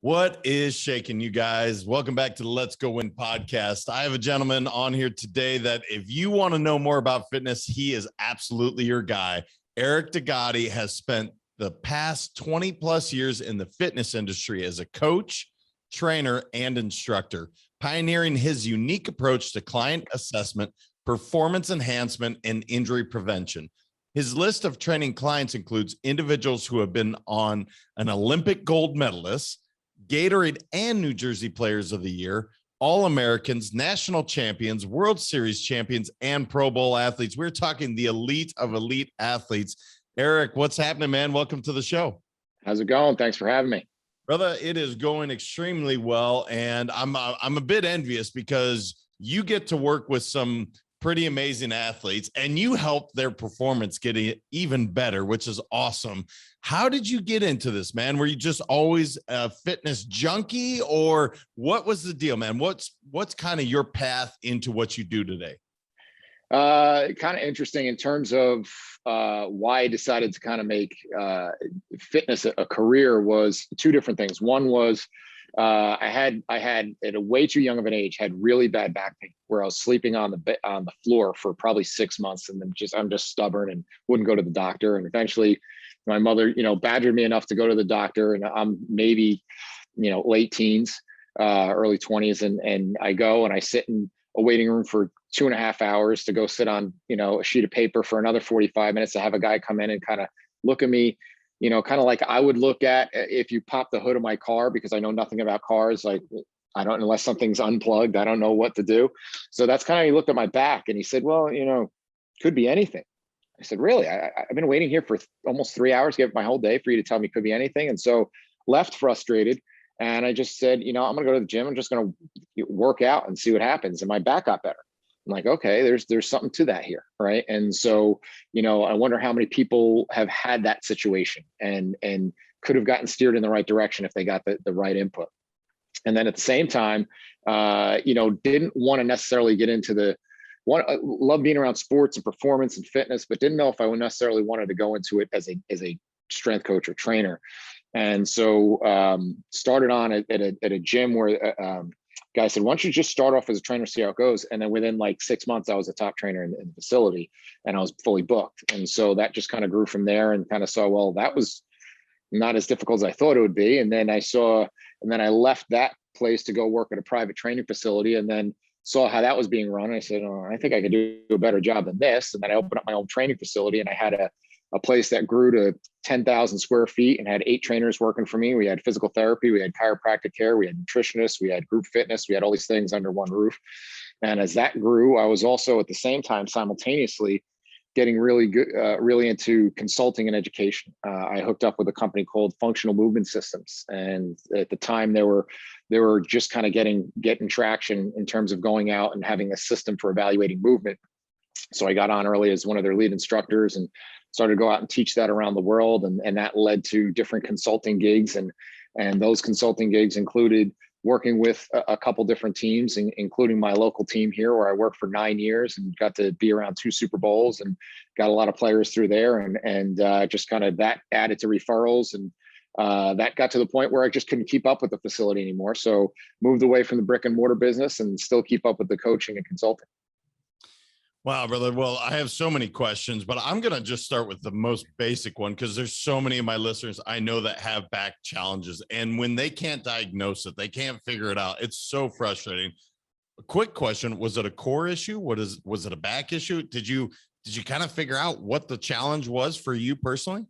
What is shaking, you guys? Welcome back to the Let's Go Win podcast. I have a gentleman on here today that if you want to know more about fitness, he is absolutely your guy. Eric DeGotti has spent the past 20 plus years in the fitness industry as a coach, trainer, and instructor, pioneering his unique approach to client assessment, performance enhancement, and injury prevention. His list of training clients includes individuals who have been on an Olympic Gold Medalist, Gatorade and New Jersey Players of the Year, All-Americans, National Champions, World Series champions, and Pro Bowl athletes. We're talking the elite of elite athletes. Eric, what's happening, man? Welcome to the show. How's it going? Thanks for having me. Brother, it is going extremely well, and I'm a bit envious because you get to work with some pretty amazing athletes and you help their performance get even better, which is awesome. How did you get into this, man? Were you just always a fitness junkie, or what was the deal, man? What's kind of your path into what you do today? Kind of interesting in terms of why I decided to kind of make fitness a career was two different things. One was I had at a way too young of an age had really bad back pain where I was sleeping on the floor for probably 6 months, and then I'm just stubborn and wouldn't go to the doctor. And eventually my mother, badgered me enough to go to the doctor, and I'm maybe, late teens, early 20s. And I go and I sit in a waiting room for 2.5 hours to go sit on, a sheet of paper for another 45 minutes to have a guy come in and kind of look at me, kind of like I would look at if you pop the hood of my car, because I know nothing about cars. Like, I don't, unless something's unplugged, I don't know what to do. So that's kind of, he looked at my back and he said, well, could be anything. I said, really? I've been waiting here for almost 3 hours, gave my whole day for you to tell me could be anything. And so left frustrated. And I just said, I'm going to go to the gym. I'm just going to work out and see what happens. And my back got better. I'm like, okay, there's something to that here, right? And so, I wonder how many people have had that situation and could have gotten steered in the right direction if they got the right input. And then at the same time, didn't want to necessarily get into love being around sports and performance and fitness, but didn't know if I would necessarily wanted to go into it as a strength coach or trainer. And so started on at a gym where guy said, why don't you just start off as a trainer, see how it goes? And then within like 6 months, I was a top trainer in the facility and I was fully booked. And so that just kind of grew from there, and kind of saw, well, that was not as difficult as I thought it would be. And then I left that place to go work at a private training facility, and then saw how that was being run. I said, oh, I think I could do a better job than this. And then I opened up my own training facility, and I had a place that grew to 10,000 square feet and had 8 trainers working for me. We had physical therapy, we had chiropractic care, we had nutritionists, we had group fitness, we had all these things under one roof. And as that grew, I was also at the same time simultaneously getting really good, really into consulting and education. I hooked up with a company called Functional Movement Systems. And at the time they were just kind of getting traction in terms of going out and having a system for evaluating movement. So I got on early as one of their lead instructors and started to go out and teach that around the world. And that led to different consulting gigs. And those consulting gigs included working with a couple different teams, including my local team here, where I worked for 9 years and got to be around 2 Super Bowls and got a lot of players through there. And just kind of that added to referrals. And that got to the point where I just couldn't keep up with the facility anymore. So moved away from the brick and mortar business and still keep up with the coaching and consulting. Wow, brother. Well, I have so many questions, but I'm going to just start with the most basic one, because there's so many of my listeners I know that have back challenges. And when they can't diagnose it, they can't figure it out. It's so frustrating. A quick question. Was it a core issue? Was it a back issue? Did you kind of figure out what the challenge was for you personally?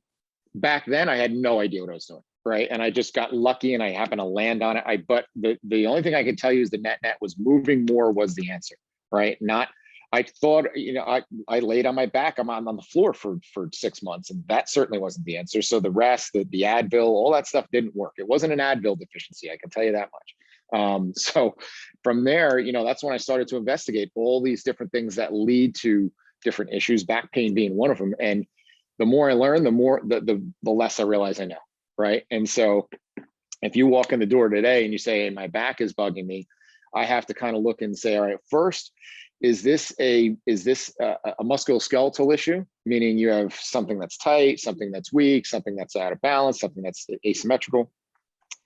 Back then, I had no idea what I was doing. Right. And I just got lucky and I happened to land on it. But the only thing I could tell you is the net was moving more was the answer. Right. I thought, I laid on my back. I'm on the floor for 6 months, and that certainly wasn't the answer. So the rest, the Advil, all that stuff didn't work. It wasn't an Advil deficiency, I can tell you that much. So from there, that's when I started to investigate all these different things that lead to different issues, back pain being one of them. And the more I learn, the less I realize I know. Right. And so if you walk in the door today and you say, hey, my back is bugging me, I have to kind of look and say, all right, first, is this a musculoskeletal issue? Meaning you have something that's tight, something that's weak, something that's out of balance, something that's asymmetrical.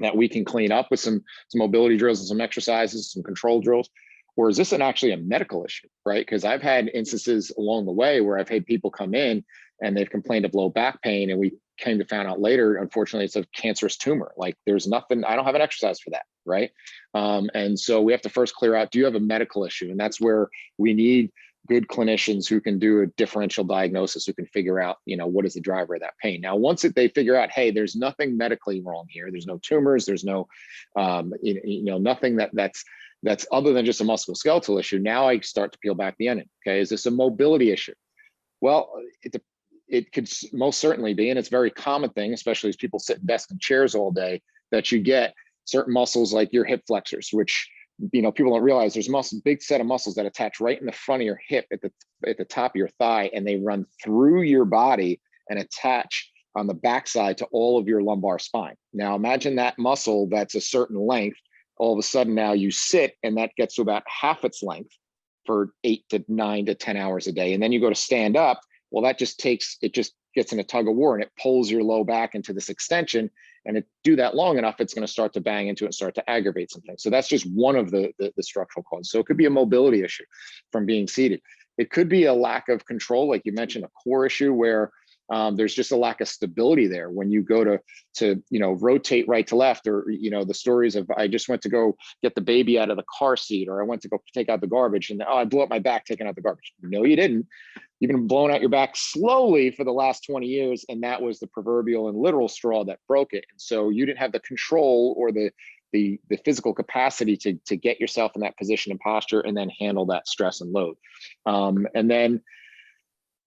that we can clean up with some mobility drills and some exercises, some control drills? Or is this actually a medical issue, right? Because I've had instances along the way where I've had people come in and they've complained of low back pain, and we came to find out later, unfortunately, it's a cancerous tumor. Like, there's nothing, I don't have an exercise for that, right? And so we have to first clear out, do you have a medical issue? And that's where we need good clinicians who can do a differential diagnosis, who can figure out, what is the driver of that pain. Now, once they figure out, hey, there's nothing medically wrong here, there's no tumors, there's no, nothing that's other than just a musculoskeletal issue. Now I start to peel back the onion. Okay, is this a mobility issue? Well, it could most certainly be, and it's a very common thing, especially as people sit in desks and chairs all day, that you get certain muscles like your hip flexors, which people don't realize there's a big set of muscles that attach right in the front of your hip at the top of your thigh, and they run through your body and attach on the backside to all of your lumbar spine. Now imagine that muscle that's a certain length. All of a sudden now you sit and that gets to about half its length for 8 to 9 to 10 hours a day. And then you go to stand up. Well, it just gets in a tug of war and it pulls your low back into this extension. And it do that long enough, it's going to start to bang into it and start to aggravate something. So that's just one of the structural causes. So it could be a mobility issue from being seated. It could be a lack of control, like you mentioned, a core issue where there's just a lack of stability there when you go to rotate right to left, or the stories of, I just went to go get the baby out of the car seat, or I went to go take out the garbage and I blew up my back taking out the garbage. No, you didn't. You've been blowing out your back slowly for the last 20 years, and that was the proverbial and literal straw that broke it. And so you didn't have the control or the physical capacity to get yourself in that position and posture and then handle that stress and load. And then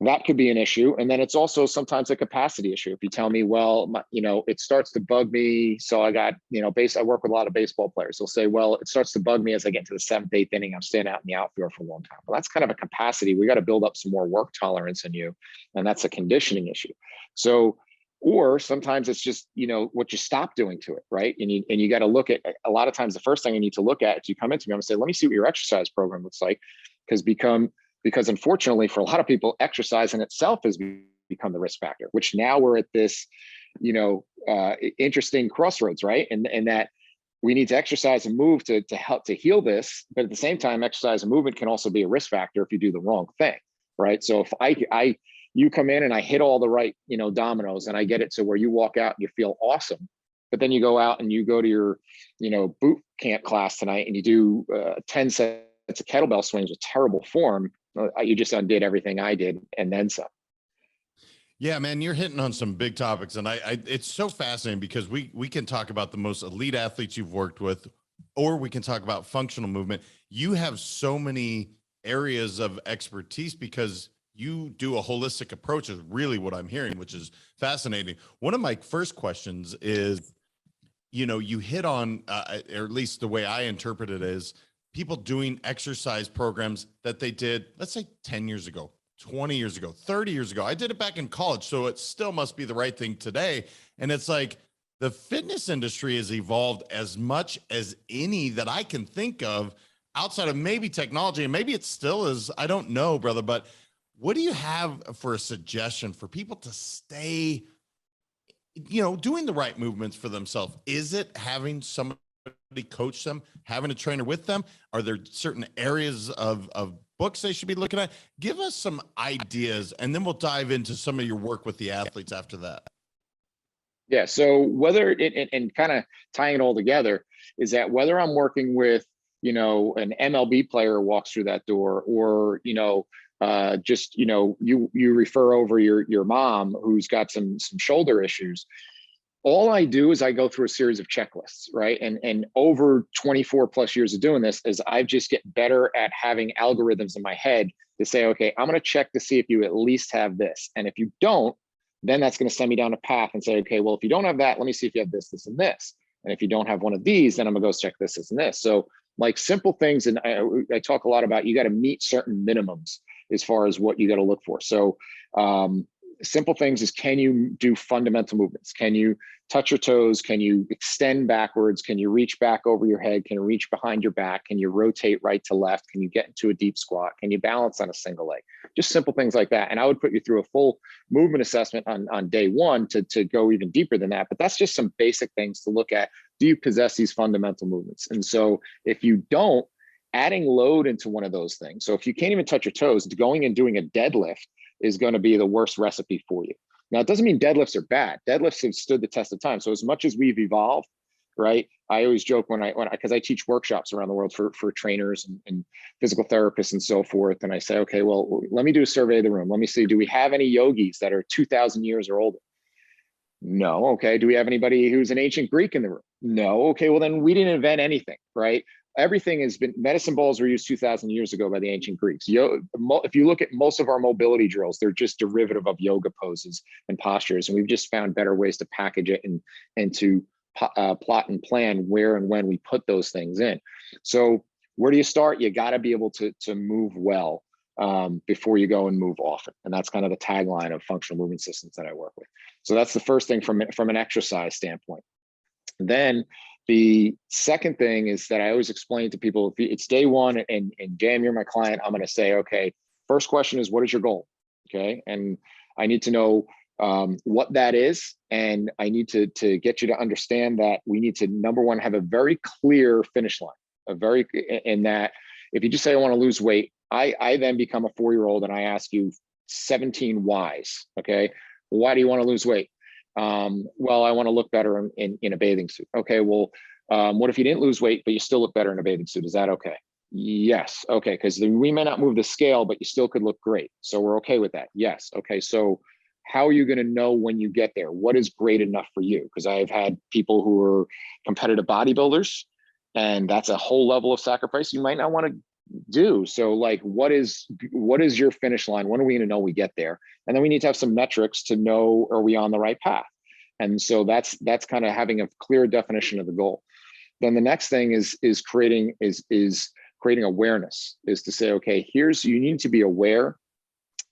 that could be an issue. And then it's also sometimes a capacity issue. If you tell me, well, it starts to bug me. So I got, I work with a lot of baseball players. They'll say, well, it starts to bug me as I get to the 7th, 8th inning. I'm staying out in the outfield for a long time. Well, that's kind of a capacity. We got to build up some more work tolerance in you. And that's a conditioning issue. So, or sometimes it's just, what you stop doing to it, right? And you got to look at, a lot of times the first thing you need to look at is you come into me, I'm gonna say, let me see what your exercise program looks like. Because unfortunately for a lot of people, exercise in itself has become the risk factor, which now we're at this, interesting crossroads, right? And that we need to exercise and move to help to heal this. But at the same time, exercise and movement can also be a risk factor if you do the wrong thing, right? So if you come in and I hit all the right, dominoes, and I get it to where you walk out and you feel awesome, but then you go out and you go to your, boot camp class tonight and you do 10 sets of kettlebell swings with terrible form, you just undid everything I did and then some. Yeah, man, you're hitting on some big topics, and it's so fascinating because we can talk about the most elite athletes you've worked with, or we can talk about functional movement. You have so many areas of expertise because you do a holistic approach is really what I'm hearing, which is fascinating. One of my first questions is, you hit on, or at least the way I interpret it is, people doing exercise programs that they did, let's say 10 years ago, 20 years ago, 30 years ago. I did it back in college, so it still must be the right thing today. And it's like the fitness industry has evolved as much as any that I can think of outside of maybe technology. And maybe it still is, I don't know, brother, but what do you have for a suggestion for people to stay, doing the right movements for themselves? Is it having somebody coach them, having a trainer with them? Are there certain areas of books they should be looking at? Give us some ideas, and then we'll dive into some of your work with the athletes after that. Yeah. So whether and kind of tying it all together is that whether I'm working with, an MLB player walks through that door, or, just, you refer over your mom who's got some shoulder issues. All I do is I go through a series of checklists, right? And over 24 plus years of doing this is I just get better at having algorithms in my head to say, okay, I'm going to check to see if you at least have this. And if you don't, then that's going to send me down a path and say, okay, well, if you don't have that, let me see if you have this, this, and this. And if you don't have one of these, then I'm gonna go check this, this, and this. So like simple things. And I talk a lot about, you got to meet certain minimums as far as what you got to look for. So, simple things is, can you do fundamental movements? Can you touch your toes? Can you extend backwards? Can you reach back over your head? Can you reach behind your back? Can you rotate right to left? Can you get into a deep squat? Can you balance on a single leg? Just simple things like that. And I would put you through a full movement assessment on day one to go even deeper than that. But that's just some basic things to look at. Do you possess these fundamental movements? And so if you don't, adding load into one of those things. So if you can't even touch your toes, going and doing a deadlift is going to be the worst recipe for you. Now, it doesn't mean deadlifts are bad. Deadlifts have stood the test of time. So as much as we've evolved, right? I always joke because I teach workshops around the world for trainers and physical therapists and so forth. And I say, okay, well, let me do a survey of the room. Let me see, do we have any yogis that are 2,000 years or older? No. Okay. Do we have anybody who's an ancient Greek in the room? No. Okay. Well, then we didn't invent anything, right? Everything has been, medicine balls were used 2,000 years ago by the ancient Greeks. If you look at most of our mobility drills, they're just derivative of yoga poses and postures. And we've just found better ways to package it and to plot and plan where and when we put those things in. So where do you start? You got to be able to move well before you go and move often. And that's kind of the tagline of functional movement systems that I work with. So that's the first thing from an exercise standpoint. Then the second thing is that I always explain to people, if it's day one and Jam, you're my client, I'm going to say, okay, first question is, what is your goal? Okay. And I need to know what that is. And I need to get you to understand that we need to, number one, have a very clear finish line, in that if you just say, I want to lose weight, I then become a 4-year-old and I ask you 17 whys. Okay. Why do you want to lose weight? Well, I want to look better in a bathing suit. Okay, well, what if you didn't lose weight, but you still look better in a bathing suit? Is that okay? Yes. Okay, because we may not move the scale, but you still could look great. So we're okay with that. Yes. Okay, so how are you going to know when you get there? What is great enough for you? Because I've had people who are competitive bodybuilders, and that's a whole level of sacrifice you might not want to do. So like, what is your finish line? When are we going to know we get there? And then we need to have some metrics to know, are we on the right path? And so that's kind of having a clear definition of the goal. Then the next thing is creating awareness, is to say, okay, you need to be aware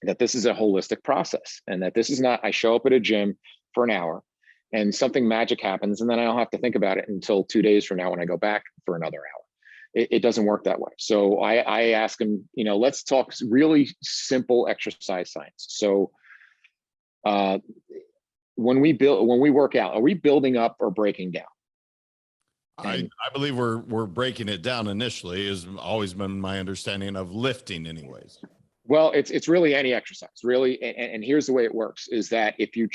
that this is a holistic process, and that this is not, I show up at a gym for an hour and something magic happens, and then I don't have to think about it until 2 days from now when I go back for another hour. It doesn't work that way. So I ask them, let's talk really simple exercise science. So when we work out, are we building up or breaking down? I believe we're breaking it down initially, has always been my understanding of lifting anyways. Well, it's really any exercise, really. And here's the way it works, is that if you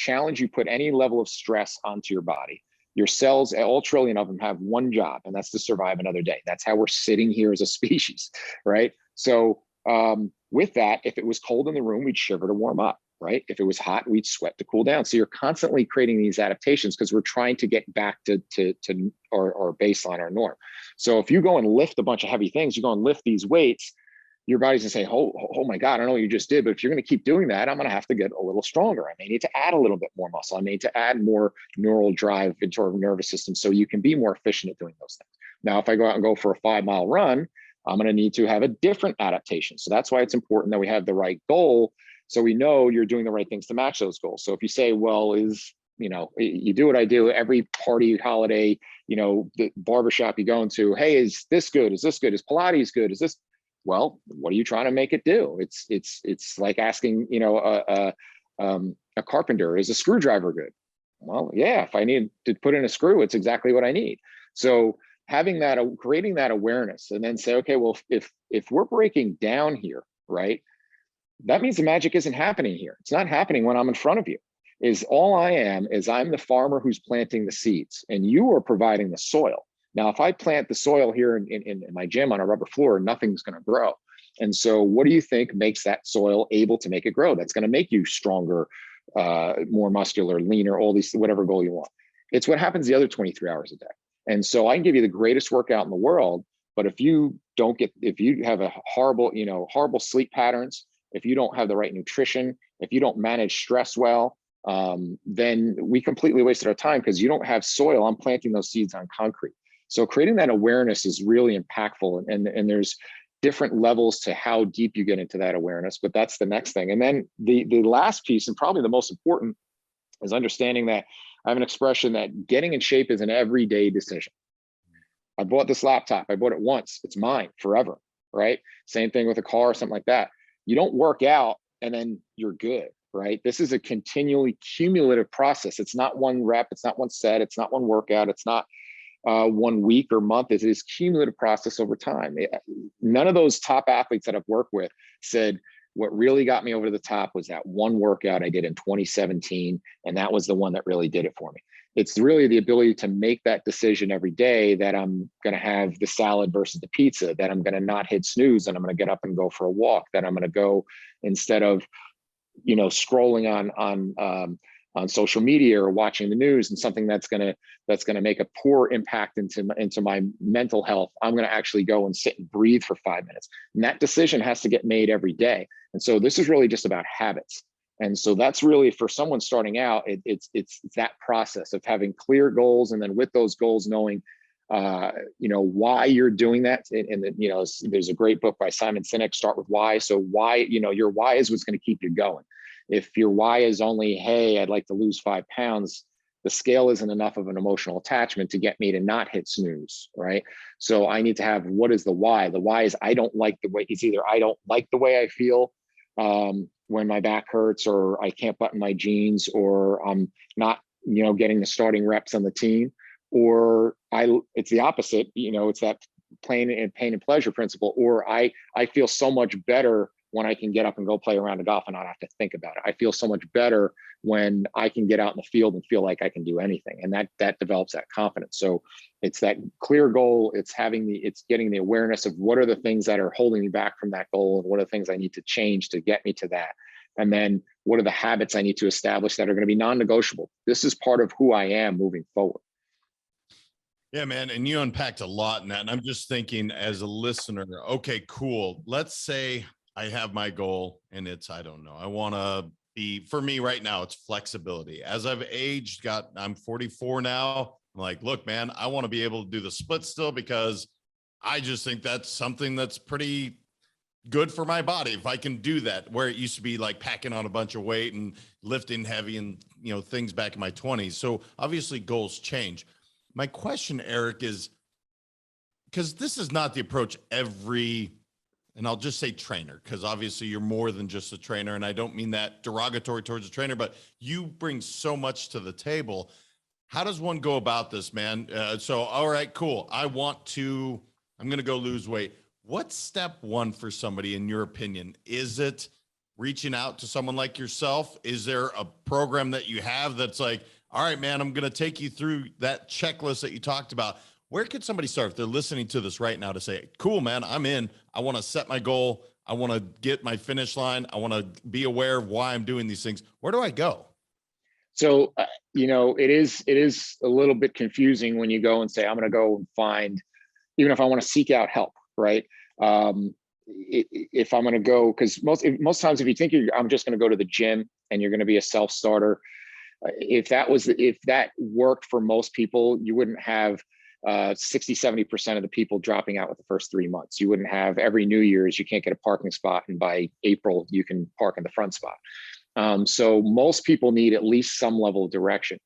put any level of stress onto your body, your cells, all trillion of them, have one job, and that's to survive another day. That's how we're sitting here as a species, right? So with that, if it was cold in the room, we'd shiver to warm up, right? If it was hot, we'd sweat to cool down. So you're constantly creating these adaptations because we're trying to get back to our baseline, our norm. So if you go and lift a bunch of heavy things, you go and lift these weights, your body's gonna say, oh my God, I don't know what you just did, but if you're gonna keep doing that, I'm gonna have to get a little stronger. I may need to add a little bit more muscle. I may need to add more neural drive into our nervous system so you can be more efficient at doing those things. Now, if I go out and go for a 5-mile run, I'm gonna need to have a different adaptation. So that's why it's important that we have the right goal, so we know you're doing the right things to match those goals. So if you say, well, you do what I do, every party, holiday, the barbershop you go into, hey, is this good? Is this good? Is Pilates good? Is this? Well, what are you trying to make it do? It's like asking, a carpenter, is a screwdriver good? Well, yeah, if I need to put in a screw, it's exactly what I need. So creating that awareness, and then say, okay, well, if we're breaking down here, right, that means the magic isn't happening here. It's not happening when I'm in front of you. I'm the farmer who's planting the seeds, and you are providing the soil. Now, if I plant the soil here in my gym on a rubber floor, nothing's going to grow. And so what do you think makes that soil able to make it grow? That's going to make you stronger, more muscular, leaner, all these, whatever goal you want. It's what happens the other 23 hours a day. And so I can give you the greatest workout in the world, but if you have a horrible sleep patterns, if you don't have the right nutrition, if you don't manage stress well, then we completely wasted our time because you don't have soil. I'm planting those seeds on concrete. So creating that awareness is really impactful. And there's different levels to how deep you get into that awareness, but that's the next thing. And then the last piece, and probably the most important, is understanding that I have an expression that getting in shape is an everyday decision. I bought this laptop. I bought it once. It's mine forever, right? Same thing with a car or something like that. You don't work out and then you're good, right? This is a continually cumulative process. It's not one rep. It's not one set. It's not one workout. It's not 1 week or month. It is cumulative process over time. None of those top athletes that I've worked with said, what really got me over the top was that one workout I did in 2017. And that was the one that really did it for me. It's really the ability to make that decision every day that I'm going to have the salad versus the pizza, that I'm going to not hit snooze and I'm going to get up and go for a walk, that I'm going to go instead of, scrolling on social media or watching the news and something that's going to make a poor impact into my mental health. I'm going to actually go and sit and breathe for 5 minutes. And that decision has to get made every day. And so this is really just about habits. And so that's really, for someone starting out, it's that process of having clear goals, and then with those goals, knowing, why you're doing that. And there's a great book by Simon Sinek, Start with Why. So why, your why is what's going to keep you going. If your why is only, hey, I'd like to lose 5 pounds, the scale isn't enough of an emotional attachment to get me to not hit snooze, right? So I need to have, what is the why? The why is I don't like the way, it's either I don't like the way I feel when my back hurts, or I can't button my jeans, or I'm not, getting the starting reps on the team, or it's the opposite, it's that pain and pleasure principle, or I feel so much better when I can get up and go play a round of golf and not have to think about it. I feel so much better when I can get out in the field and feel like I can do anything. And that develops that confidence. So it's that clear goal. It's getting the awareness of what are the things that are holding me back from that goal, and what are the things I need to change to get me to that. And then what are the habits I need to establish that are going to be non-negotiable? This is part of who I am moving forward. Yeah, man. And you unpacked a lot in that. And I'm just thinking as a listener, okay, cool. Let's say I have my goal and it's, I don't know, I want to be, for me right now, it's flexibility. As I've aged, I'm 44 now. I'm like, look, man, I want to be able to do the split still, because I just think that's something that's pretty good for my body. If I can do that, where it used to be like packing on a bunch of weight and lifting heavy and, things back in my 20s. So obviously goals change. My question, Eric, is, because this is not the approach and I'll just say trainer, because obviously you're more than just a trainer. And I don't mean that derogatory towards a trainer, but you bring so much to the table. How does one go about this, man? So, all right, cool. I'm going to go lose weight. What's step one for somebody, in your opinion? Is it reaching out to someone like yourself? Is there a program that you have that's like, all right, man, I'm going to take you through that checklist that you talked about? Where could somebody start if they're listening to this right now to say, cool, man, I'm in. I want to set my goal. I want to get my finish line. I want to be aware of why I'm doing these things. Where do I go? So, it is a little bit confusing when you go and say, I'm going to go and find, even if I want to seek out help, right? If I'm going to go, because most times if you think I'm just going to go to the gym and you're going to be a self-starter, if that worked for most people, you wouldn't have 60-70% of the people dropping out with the first 3 months. You wouldn't have every New Year's, you can't get a parking spot, and by April you can park in the front spot. So most people need at least some level of direction.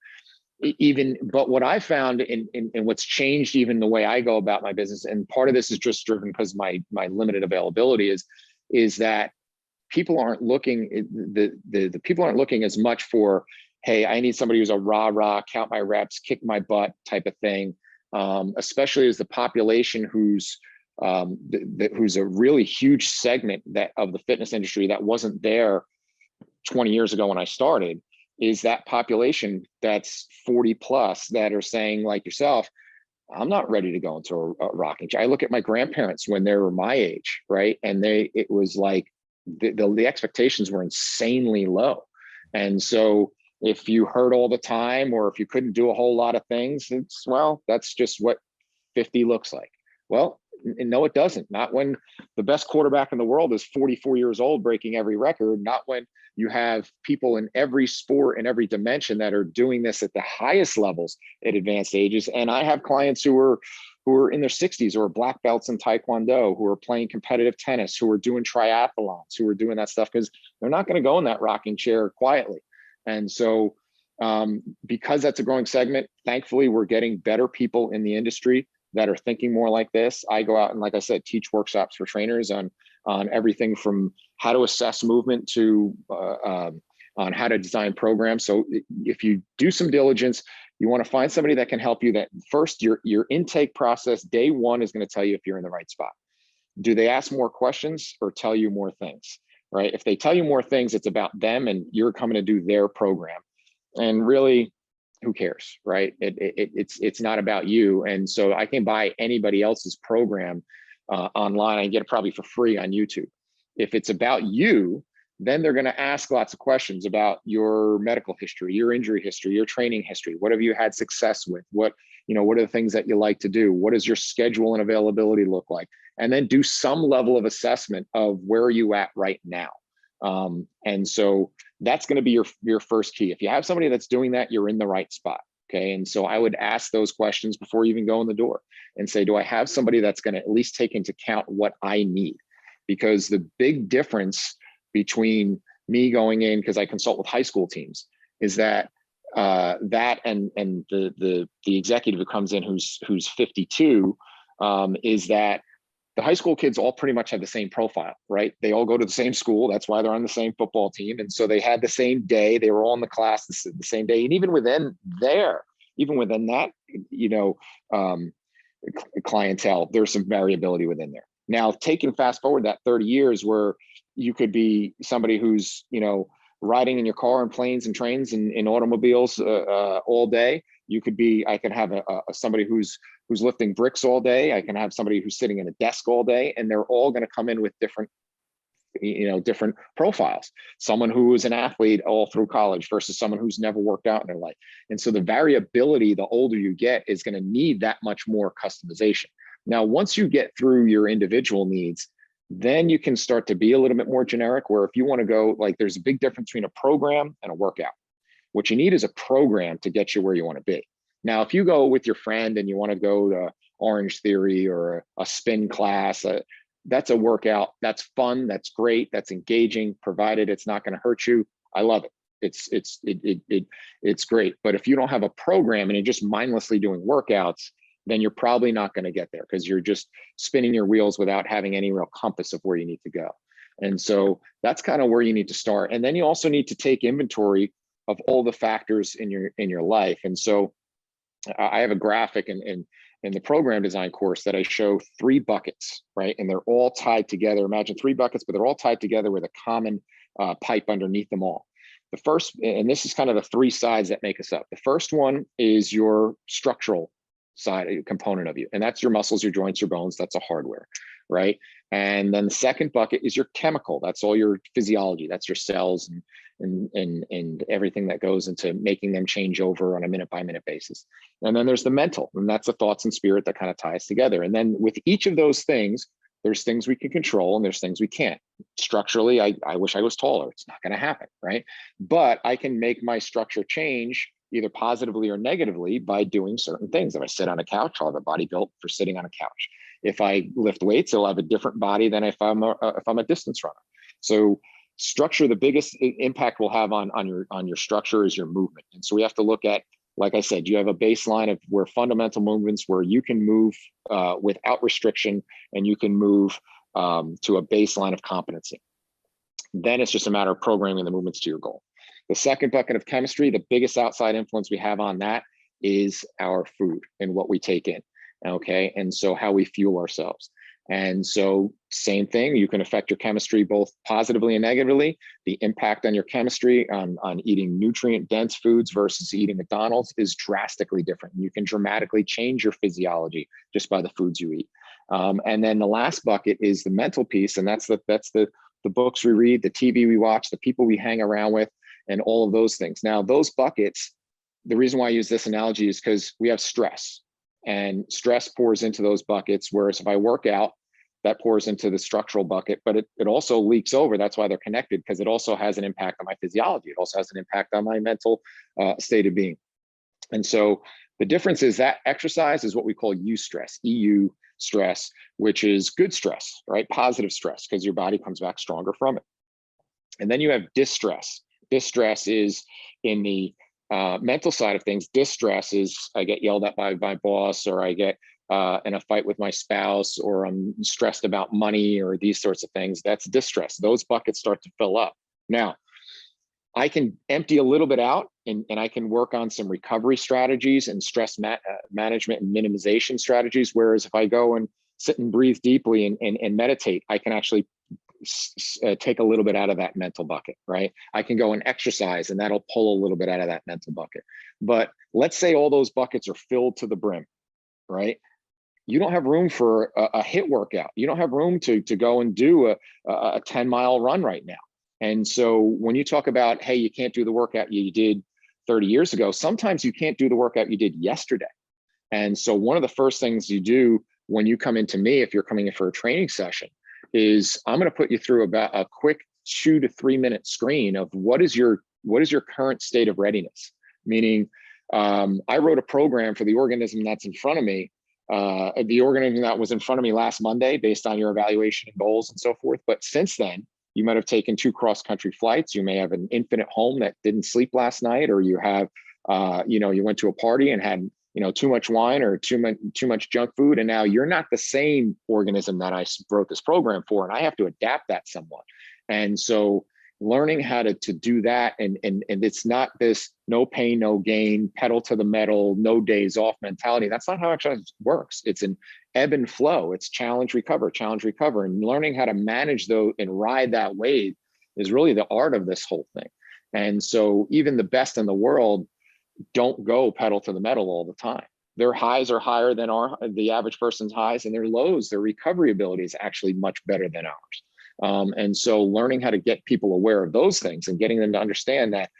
But what I found in what's changed even the way I go about my business, and part of this is just driven because my limited availability, is that people aren't looking, the people aren't looking as much for, hey, I need somebody who's a rah, count my reps, kick my butt type of thing. Especially as the population who's a really huge segment of the fitness industry that wasn't there 20 years ago when I started, is that population that's 40 plus that are saying, like yourself, I'm not ready to go into a rocking chair. I look at my grandparents when they were my age, right? And it was like the expectations were insanely low. And so if you hurt all the time, or if you couldn't do a whole lot of things, that's just what 50 looks like. Well, no, it doesn't. Not when the best quarterback in the world is 44 years old, breaking every record. Not when you have people in every sport and every dimension that are doing this at the highest levels at advanced ages. And I have clients who are in their 60s, who are black belts in Taekwondo, who are playing competitive tennis, who are doing triathlons, who are doing that stuff, because they're not going to go in that rocking chair quietly. And so because that's a growing segment, thankfully, we're getting better people in the industry that are thinking more like this. I go out and, like I said, teach workshops for trainers on everything from how to assess movement to on how to design programs. So if you do some diligence, you want to find somebody that can help you. That first, your intake process, day one, is going to tell you if you're in the right spot. Do they ask more questions or tell you more things, right? If they tell you more things, it's about them and you're coming to do their program. And really, who cares, right? It's not about you. And so I can buy anybody else's program online. I get it probably for free on YouTube. If it's about you, then they're going to ask lots of questions about your medical history, your injury history, your training history. What have you had success with? What are the things that you like to do? What does your schedule and availability look like? And then do some level of assessment of where are you at right now. And so that's going to be your first key. If you have somebody that's doing that, you're in the right spot. Okay. And so I would ask those questions before you even go in the door and say, do I have somebody that's going to at least take into account what I need? Because the big difference between me going in, because I consult with high school teams, is that and the executive who comes in who's 52 is that the high school kids all pretty much have the same profile, right? They all go to the same school. That's why they're on the same football team. And so they had the same day. They were all in the class the same day. And even within that, clientele, there's some variability within there. Now, fast forward that 30 years where you could be somebody who's, riding in your car and planes and trains and in automobiles all day. I can have somebody who's lifting bricks all day. I can have somebody who's sitting at a desk all day, and they're all going to come in with different profiles. Someone who is an athlete all through college versus someone who's never worked out in their life. And so the variability, the older you get, is going to need that much more customization. Now, once you get through your individual needs, then you can start to be a little bit more generic, where if you want to go, there's a big difference between a program and a workout. What you need is a program to get you where you want to be. Now, if you go with your friend and you want to go to Orange Theory or a spin class, that's a workout. That's fun. That's great. That's engaging, provided it's not going to hurt you. I love it. It's great. But if you don't have a program and you're just mindlessly doing workouts, then you're probably not going to get there, because you're just spinning your wheels without having any real compass of where you need to go. And so that's kind of where you need to start. And then you also need to take inventory of all the factors in your life. And so I have a graphic in the program design course that I show 3 buckets, right? And they're all tied together. Imagine 3 buckets, but they're all tied together with a common pipe underneath them all. The first, and this is kind of the 3 sides that make us up. The first one is your structural side component of you, and that's your muscles, your joints, your bones. That's a hardware, right? And then the second bucket is your chemical. That's all your physiology. That's your cells and everything that goes into making them change over on a minute by minute basis. And then there's the mental, and that's the thoughts and spirit that kind of ties together. And then with each of those things, there's things we can control and there's things we can't. Structurally, I wish I was taller. It's not going to happen, right? But I can make my structure change either positively or negatively by doing certain things. If I sit on a couch, I'll have a body built for sitting on a couch. If I lift weights, I'll have a different body than if I'm a distance runner. So structure, the biggest impact we'll have on your structure is your movement. And so we have to look at, like I said, you have a baseline of where fundamental movements where you can move without restriction, and you can move to a baseline of competency. Then it's just a matter of programming the movements to your goal. The second bucket of chemistry, the biggest outside influence we have on that is our food and what we take in, okay? And so how we fuel ourselves. And so same thing, you can affect your chemistry both positively and negatively. The impact on your chemistry on eating nutrient-dense foods versus eating McDonald's is drastically different. You can dramatically change your physiology just by the foods you eat. And then the last bucket is the mental piece, and that's the books we read, the TV we watch, the people we hang around with, and all of those things. Now, those buckets, the reason why I use this analogy is because we have stress. and stress pours into those buckets. Whereas if I work out, that pours into the structural bucket, but it also leaks over. That's why they're connected, because it also has an impact on my physiology. It also has an impact on my mental state of being. And so the difference is that exercise is what we call eustress, EU stress, which is good stress, right? Positive stress, because your body comes back stronger from it. And then you have distress. Distress is in the mental side of things. Distress is I get yelled at by my boss, or I get in a fight with my spouse, or I'm stressed about money, or these sorts of things. That's distress. Those buckets start to fill up. Now, I can empty a little bit out, and I can work on some recovery strategies and stress management and minimization strategies. Whereas if I go and sit and breathe deeply and meditate, I can actually take a little bit out of that mental bucket, right? I can go and exercise, and that'll pull a little bit out of that mental bucket. But let's say all those buckets are filled to the brim, right? You don't have room for a HIIT workout. You don't have room to go and do a 10-mile run right now. And so when you talk about, hey, you can't do the workout you did 30 years ago, sometimes you can't do the workout you did yesterday. And so one of the first things you do when you come into me, if you're coming in for a training session, is I'm going to put you through about a quick 2 to 3 minute screen of what is your current state of readiness. Meaning, I wrote a program for the organism that's in front of me. The organism that was in front of me last Monday, based on your evaluation and goals and so forth. But since then, you might have taken 2 cross-country flights. You may have an infant at home that didn't sleep last night, or you have, you went to a party and had, too much wine or too much junk food. And now you're not the same organism that I wrote this program for, and I have to adapt that somewhat. And so learning how to do that, and it's not this no pain, no gain, pedal to the metal, no days off mentality. That's not how exercise works. It's an ebb and flow. It's challenge, recover, and learning how to manage those and ride that wave is really the art of this whole thing. And so even the best in the world don't go pedal to the metal all the time. Their highs are higher than the average person's highs, and their lows, their recovery ability is actually much better than ours. And so learning how to get people aware of those things and getting them to understand that,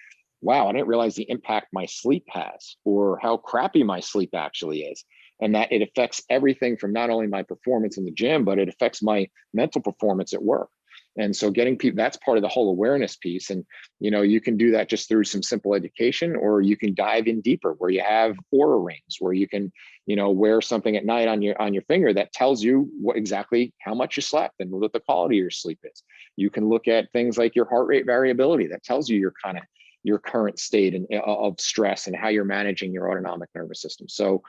wow, I didn't realize the impact my sleep has, or how crappy my sleep actually is. And that it affects everything from not only my performance in the gym, but it affects my mental performance at work. And so getting people, that's part of the whole awareness piece. And, you can do that just through some simple education, or you can dive in deeper where you have Oura rings, where you can, wear something at night on your finger that tells you exactly how much you slept and what the quality of your sleep is. You can look at things like your heart rate variability that tells you your current state of stress and how you're managing your autonomic nervous system. So,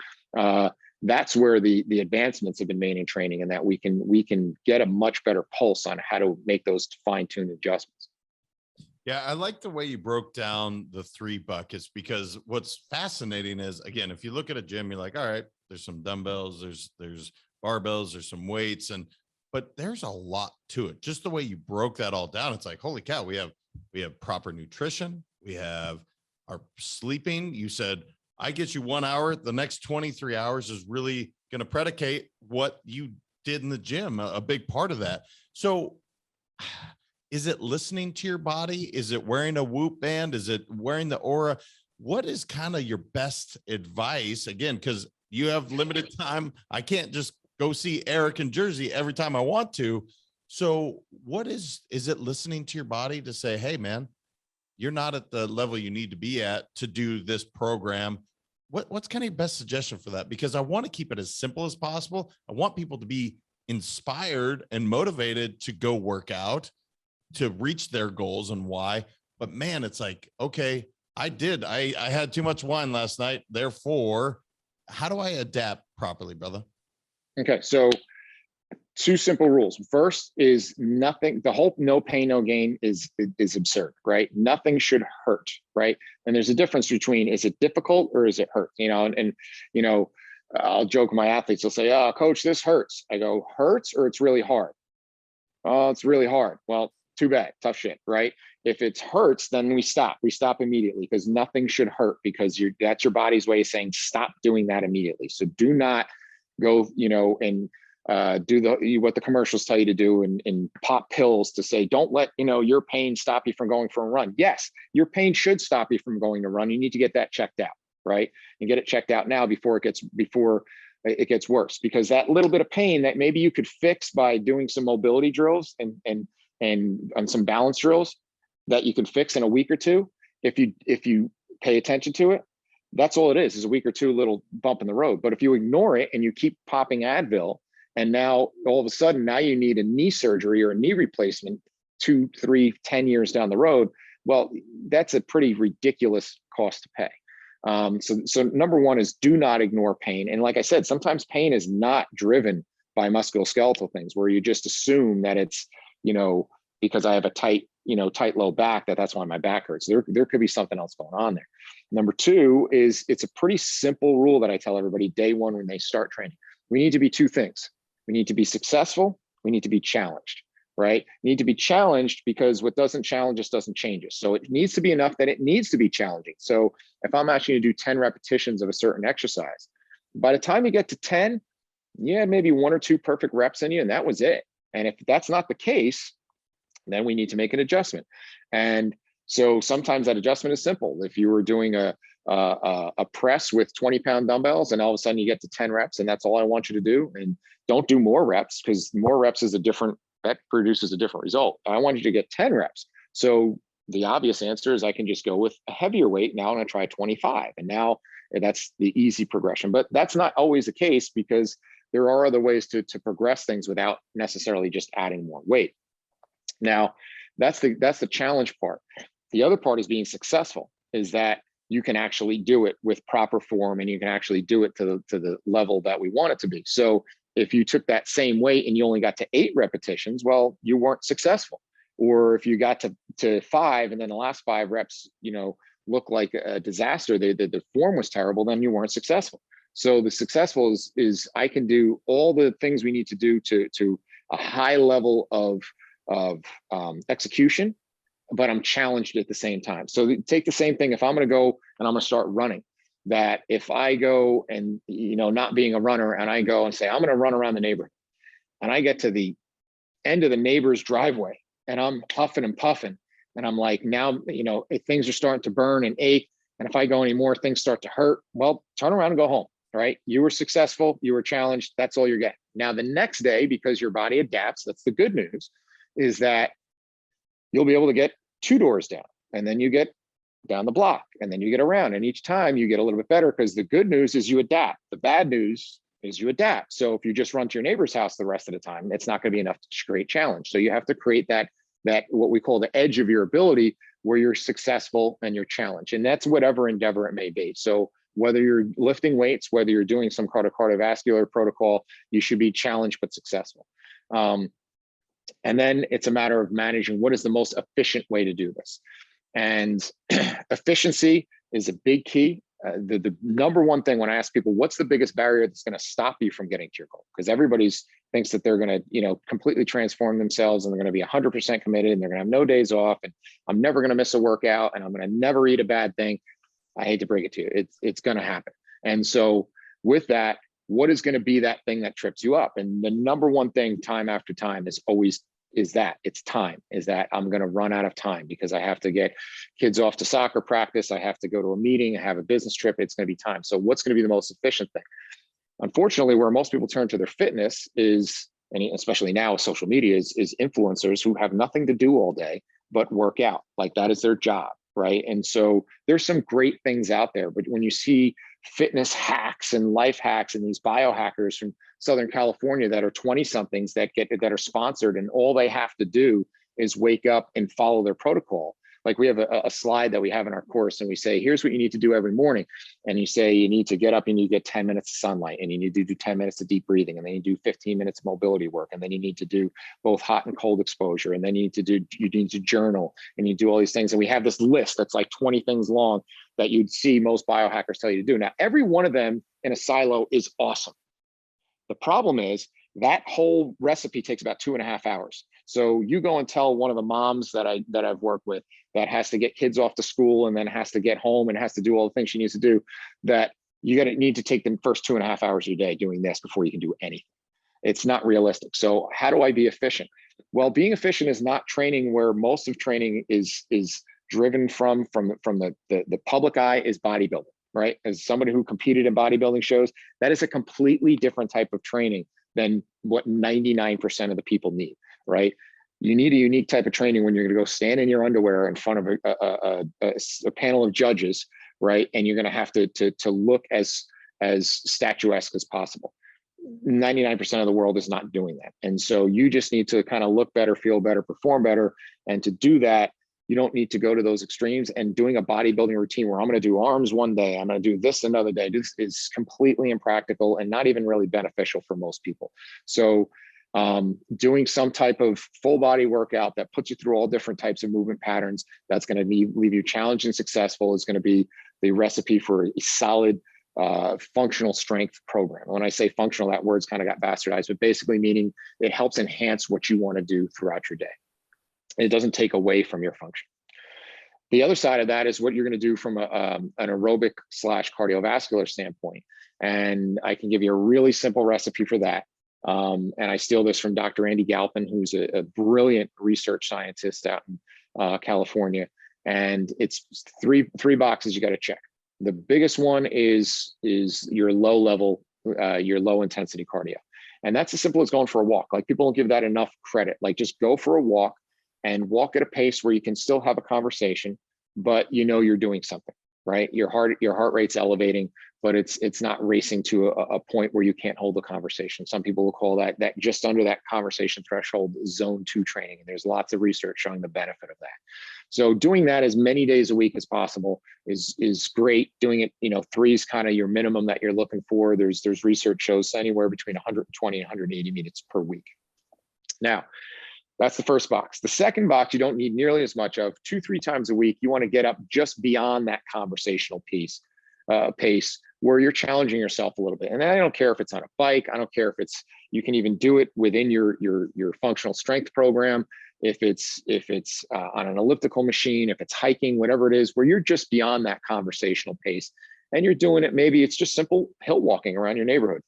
that's where the advancements have been made in training, and that we can get a much better pulse on how to make those fine-tuned adjustments. Yeah, I like the way you broke down the 3 buckets, because what's fascinating is, again, if you look at a gym, you're like, all right, there's some dumbbells, there's barbells, there's some weights, but there's a lot to it. Just the way you broke that all down, it's like, holy cow, we have proper nutrition, we have our sleeping. You said, I get you 1 hour, the next 23 hours is really going to predicate what you did in the gym, a big part of that. So is it listening to your body? Is it wearing a Whoop band? Is it wearing the Oura? What is kind of your best advice? Again, because you have limited time. I can't just go see Eric in Jersey every time I want to. So what is it listening to your body to say, hey, man, you're not at the level you need to be at to do this program? What's kind of your best suggestion for that? Because I want to keep it as simple as possible. I want people to be inspired and motivated to go work out, to reach their goals and why. But man, it's like, okay, I had too much wine last night. Therefore, how do I adapt properly, brother? Okay. So 2 simple rules. First is nothing, the whole no pain, no gain is absurd, right? Nothing should hurt, right? And there's a difference between, is it difficult or is it hurt? I'll joke with my athletes, they'll say, oh, coach, this hurts. I go, hurts or it's really hard? Oh, it's really hard. Well, too bad, tough shit, right? If it hurts, then we stop immediately, because nothing should hurt, because that's your body's way of saying, stop doing that immediately. So do not go, and do what the commercials tell you to do, and pop pills to say, don't let your pain stop you from going for a run. Yes, your pain should stop you from going to run. You need to get that checked out. right? And get it checked out now before it gets worse, because that little bit of pain that maybe you could fix by doing some mobility drills and some balance drills that you can fix in a week or two, if you pay attention to it, that's all it is a week or two little bump in the road. But if you ignore it and you keep popping Advil, and now all of a sudden now you need a knee surgery or a knee replacement 2, 3, 10 years down the road, well, that's a pretty ridiculous cost to pay. So number one is do not ignore pain. And like I said, sometimes pain is not driven by musculoskeletal things where you just assume that it's, because I have a tight low back, that's why my back hurts. There could be something else going on there. Number two is it's a pretty simple rule that I tell everybody day one when they start training. We need to be two things. We need to be successful. We need to be challenged, right? We need to be challenged because what doesn't challenge us doesn't change us. So it needs to be enough that it needs to be challenging. So if I'm asking you to do 10 repetitions of a certain exercise, by the time you get to 10, you had maybe 1 or 2 perfect reps in you, and that was it. And if that's not the case, then we need to make an adjustment. And so sometimes that adjustment is simple. If you were doing a press with 20-pound dumbbells and all of a sudden you get to 10 reps and that's all I want you to do, and don't do more reps, because more reps that produces a different result. I want you to get 10 reps. So the obvious answer is I can just go with a heavier weight. Now I'm going to try 25. And now that's the easy progression. But that's not always the case, because there are other ways to progress things without necessarily just adding more weight. Now, that's the challenge part. The other part is being successful, is that you can actually do it with proper form and you can actually do it to the level that we want it to be. So if you took that same weight and you only got to 8 repetitions, well, you weren't successful. Or if you got to 5 and then the last 5 reps, look like a disaster, the form was terrible, then you weren't successful. So the successful is I can do all the things we need to do to a high level of execution, but I'm challenged at the same time. So take the same thing. If I'm going to go and I'm going to start running, that if I go and, not being a runner, and I go and say, I'm going to run around the neighborhood, and I get to the end of the neighbor's driveway and I'm huffing and puffing, and I'm like, now, things are starting to burn and ache. And if I go anymore, things start to hurt. Well, turn around and go home. Right? You were successful. You were challenged. That's all you're getting. Now, the next day, because your body adapts, that's the good news, is that you'll be able to get 2 doors down, and then you get down the block, and then you get around, and each time you get a little bit better, because the good news is you adapt. The bad news is you adapt. So if you just run to your neighbor's house the rest of the time, it's not going to be enough to create challenge. So you have to create that what we call the edge of your ability, where you're successful and you're challenged, and that's whatever endeavor it may be. So whether you're lifting weights, whether you're doing some cardiovascular protocol, you should be challenged but successful. And then it's a matter of managing what is the most efficient way to do this. And efficiency is a big key. The number one thing when I ask people, what's the biggest barrier that's going to stop you from getting to your goal? Because everybody's thinks that they're going to, completely transform themselves, and they're going to be 100% committed, and they're going to have no days off, and I'm never going to miss a workout, and I'm going to never eat a bad thing. I hate to break it to you. It's going to happen. And so with that, what is going to be that thing that trips you up? And the number one thing time after time is time, is that I'm going to run out of time because I have to get kids off to soccer practice. I have to go to a meeting. I have a business trip. It's going to be time. So what's going to be the most efficient thing? Unfortunately, where most people turn to their fitness is, and especially now with social media, is influencers who have nothing to do all day but work out. Like that is their job, right? And so there's some great things out there, but when you see fitness hacks and life hacks and these biohackers from Southern California that are 20 somethings that are sponsored, and all they have to do is wake up and follow their protocol. Like we have a slide that we have in our course, and we say, here's what you need to do every morning. And you say, you need to get up, you need to get 10 minutes of sunlight, and you need to do 10 minutes of deep breathing. And then you do 15 minutes of mobility work. And then you need to do both hot and cold exposure. And then you need to journal, and you do all these things. And we have this list that's like 20 things long that you'd see most biohackers tell you to do. Now, every one of them in a silo is awesome. The problem is that whole recipe takes about 2.5 hours. So you go and tell one of the moms that I've worked with that has to get kids off to school and then has to get home and has to do all the things she needs to do, that you need to take the first 2.5 hours of your day doing this before you can do anything. It's not realistic. So how do I be efficient? Well, being efficient is not training where most of training is driven from the public eye is bodybuilding. right? As somebody who competed in bodybuilding shows, that is a completely different type of training than what 99% of the people need, right? You need a unique type of training when you're going to go stand in your underwear in front of a panel of judges, right? And you're going to have to look as statuesque as possible. 99% of the world is not doing that. And so you just need to kind of look better, feel better, perform better. And to do that, you don't need to go to those extremes. And doing a bodybuilding routine where I'm going to do arms one day, I'm going to do this another day, this is completely impractical and not even really beneficial for most people. So doing some type of full body workout that puts you through all different types of movement patterns, that's going to leave you challenged and successful, is going to be the recipe for a solid functional strength program. When I say functional, that word's kind of got bastardized, but basically meaning it helps enhance what you want to do throughout your day. It doesn't take away from your function. The other side of that is what you're going to do from an aerobic / cardiovascular standpoint. And I can give you a really simple recipe for that. And I steal this from Dr. Andy Galpin, who's a brilliant research scientist out in California. And it's three boxes you got to check. The biggest one is your low level, your low intensity cardio. And that's as simple as going for a walk. Like, people don't give that enough credit. Like, just go for a walk and walk at a pace where you can still have a conversation, but you know you're doing something, right? Your heart rate's elevating, but it's not racing to a point where you can't hold a conversation. Some people will call that just under that conversation threshold, zone 2 training. And there's lots of research showing the benefit of that. So doing that as many days a week as possible is great. Doing it, 3 is kind of your minimum that you're looking for. There's research shows anywhere between 120 and 180 minutes per week. Now, that's the first box. The second box, you don't need nearly as much of. 2-3 times a week, you want to get up just beyond that conversational pace where you're challenging yourself a little bit. And I don't care if it's on a bike. I don't care if you can even do it within your functional strength program. If it's on an elliptical machine, if it's hiking, whatever it is, where you're just beyond that conversational pace, and you're doing it, maybe it's just simple hill walking around your neighborhood,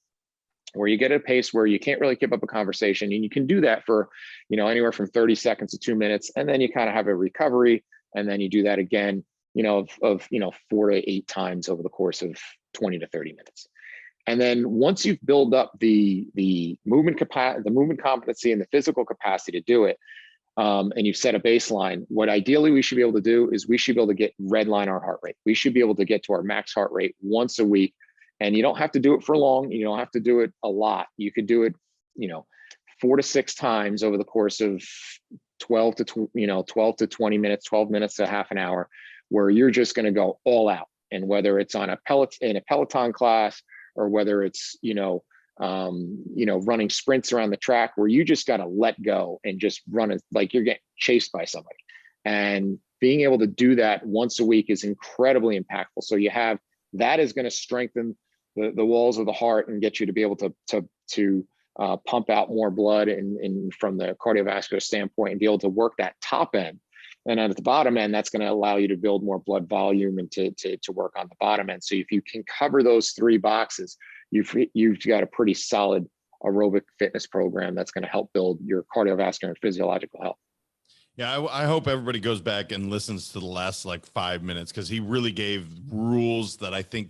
where you get at a pace where you can't really keep up a conversation, and you can do that for, anywhere from 30 seconds to 2 minutes, and then you kind of have a recovery, and then you do that again, of 4 to 8 times over the course of 20 to 30 minutes. And then once you've built up the movement competency and the physical capacity to do it, and you've set a baseline, what ideally we should be able to do is we should be able to redline our heart rate. We should be able to get to our max heart rate once a week. And you don't have to do it for long. You don't have to do it a lot. You could do it, 4 to 6 times over the course of 12 to 20 minutes, 12 minutes to half an hour, where you're just going to go all out. And whether it's on in a Peloton class, or whether it's, running sprints around the track, where you just got to let go and just run it like you're getting chased by somebody. And being able to do that once a week is incredibly impactful. So that is going to strengthen the walls of the heart and get you to be able to pump out more blood and from the cardiovascular standpoint, and be able to work that top end. And at the bottom end, that's going to allow you to build more blood volume and to work on the bottom end. So if you can cover those 3 boxes, you've got a pretty solid aerobic fitness program that's going to help build your cardiovascular and physiological health. Yeah, I hope everybody goes back and listens to the last 5 minutes, because he really gave rules that I think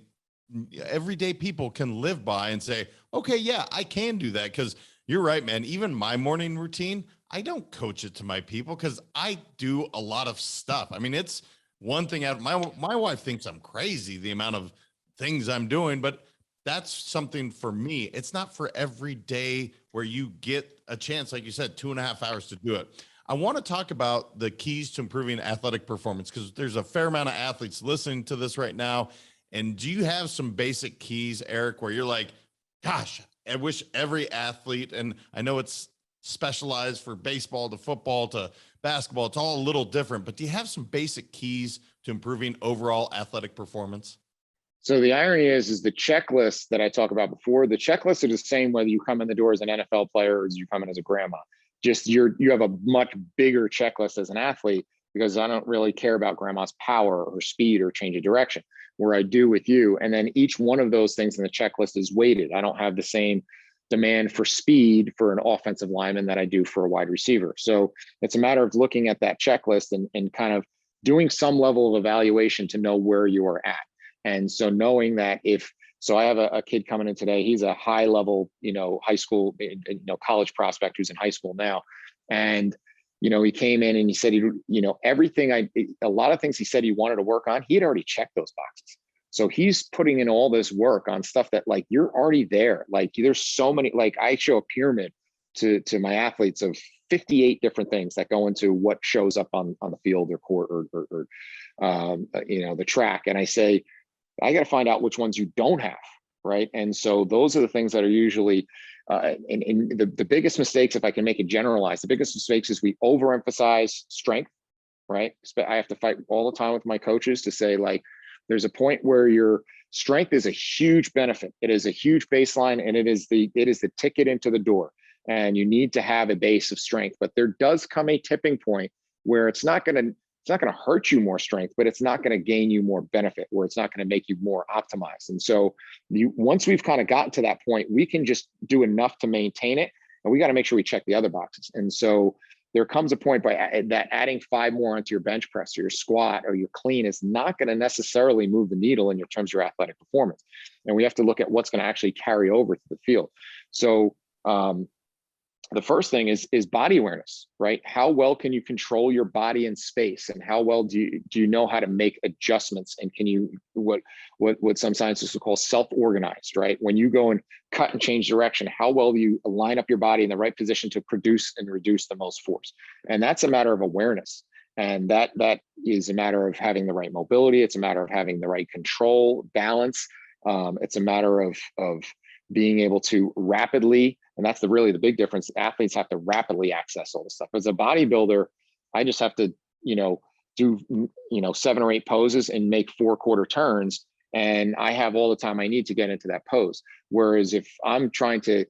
everyday people can live by and say, okay, yeah, I can do that. Because you're right, man. Even my morning routine, I don't coach it to my people because I do a lot of stuff. I mean, it's one thing out. My wife thinks I'm crazy, the amount of things I'm doing, but that's something for me. It's not for every day where you get a chance, like you said, 2.5 hours to do it. I want to talk about the keys to improving athletic performance, because there's a fair amount of athletes listening to this right now. And do you have some basic keys, Eric, where you're like, gosh, I wish every athlete, and I know it's specialized for baseball to football to basketball, it's all a little different, but do you have some basic keys to improving overall athletic performance? So the irony is the checklist that I talked about before, the checklists are the same whether you come in the door as an NFL player or as you come in as a grandma. Just you have a much bigger checklist as an athlete, because I don't really care about grandma's power or speed or change of direction, where I do with you. And then each one of those things in the checklist is weighted. I don't have the same demand for speed for an offensive lineman that I do for a wide receiver. So it's a matter of looking at that checklist and kind of doing some level of evaluation to know where you are at. And so knowing that so I have a kid coming in today, he's a high level, high school, college prospect who's in high school now. And, he came in and he said, a lot of things he said he wanted to work on, he had already checked those boxes. So he's putting in all this work on stuff that like, you're already there. Like there's so many, like I show a pyramid to my athletes of 58 different things that go into what shows up on the field or court or the track. And I say, I got to find out which ones you don't have. Right. And so those are the things that are usually, and the biggest mistakes, if I can make it generalized, the biggest mistakes is we overemphasize strength. Right. I have to fight all the time with my coaches to say, like, there's a point where your strength is a huge benefit. It is a huge baseline, and it is the ticket into the door. And you need to have a base of strength, but there does come a tipping point where it's not going to hurt you more strength, but it's not going to gain you more benefit, where it's not going to make you more optimized. And so once we've kind of gotten to that point, we can just do enough to maintain it, and we got to make sure we check the other boxes. And so there comes a point that adding 5 more onto your bench press or your squat or your clean is not going to necessarily move the needle in terms of your athletic performance. And we have to look at what's going to actually carry over to the field. So the first thing is body awareness, right? How well can you control your body in space, and how well do you know how to make adjustments? And can you, what some scientists will call self-organized, right? When you go and cut and change direction, how well do you line up your body in the right position to produce and reduce the most force? And that's a matter of awareness. And that is a matter of having the right mobility. It's a matter of having the right control, balance. It's a matter of being able to rapidly, and that's really the big difference. Athletes have to rapidly access all this stuff. As a bodybuilder, I just have to, do 7 or 8 poses and make 4 quarter turns, and I have all the time I need to get into that pose. Whereas if I'm trying to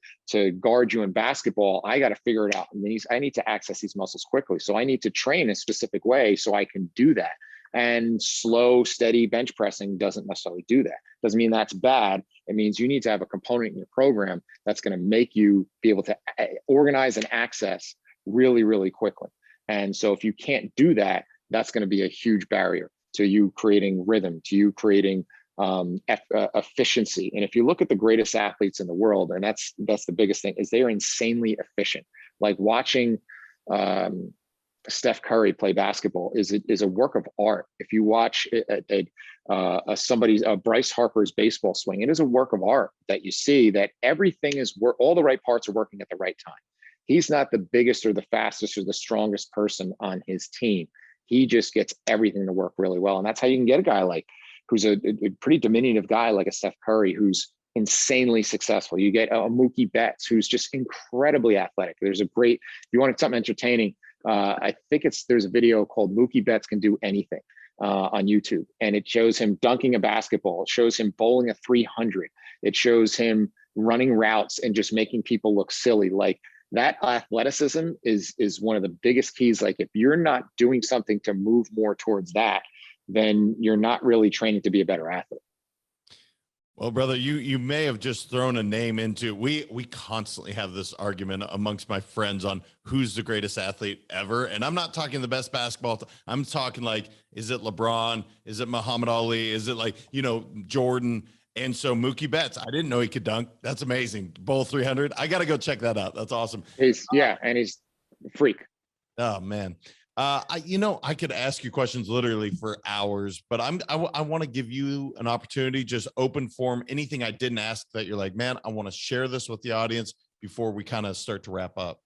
guard you in basketball, I got to figure it out. I need to access these muscles quickly. So I need to train a specific way so I can do that. And slow, steady bench pressing doesn't necessarily do that. Doesn't mean that's bad. It means you need to have a component in your program that's going to make you be able to organize and access really, really quickly. And so if you can't do that, that's going to be a huge barrier to you creating rhythm, to you creating efficiency. And if you look at the greatest athletes in the world, and that's the biggest thing, is they are insanely efficient. Like watching Steph Curry play basketball is a work of art. If you watch Bryce Harper's baseball swing, it is a work of art that you see that everything is all the right parts are working at the right time. He's not the biggest or the fastest or the strongest person on his team. He just gets everything to work really well. And that's how you can get a guy like who's a pretty diminutive guy like a Steph Curry, who's insanely successful. You get a Mookie Betts, who's just incredibly athletic. There's if you want something entertaining, I think there's a video called Mookie Betts Can Do Anything on YouTube. And it shows him dunking a basketball. It shows him bowling a 300. It shows him running routes and just making people look silly. Like that athleticism is one of the biggest keys. Like if you're not doing something to move more towards that, then you're not really training to be a better athlete. Well, brother, you may have just thrown a name into, we constantly have this argument amongst my friends on who's the greatest athlete ever. And I'm not talking the best basketball. I'm talking like, is it LeBron? Is it Muhammad Ali? Is it like, Jordan? And so Mookie Betts, I didn't know he could dunk. That's amazing. Bowl 300. I got to go check that out. That's awesome. He's a freak. Oh man. I could ask you questions literally for hours, but I want to give you an opportunity, just open form, anything I didn't ask that you're like, man, I want to share this with the audience before we kind of start to wrap up.